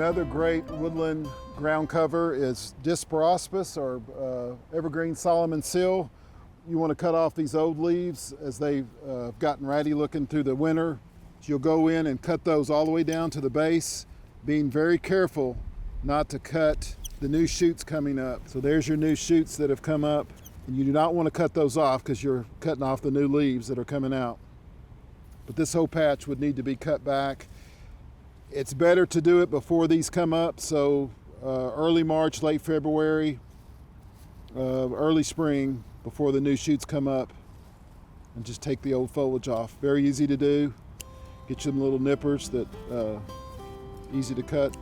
Another great woodland ground cover is Disporopsis or Evergreen Solomon Seal. You want to cut off these old leaves as they've gotten ratty looking through the winter. You'll go in and cut those all the way down to the base, being very careful not to cut the new shoots coming up. So there's your new shoots that have come up, and you do not want to cut those off because you're cutting off the new leaves that are coming out. But this whole patch would need to be cut back. It's better to do it before these come up, so early March, late February, early spring, before the new shoots come up, and just take the old foliage off. Very easy to do. Get you some little nippers that easy to cut.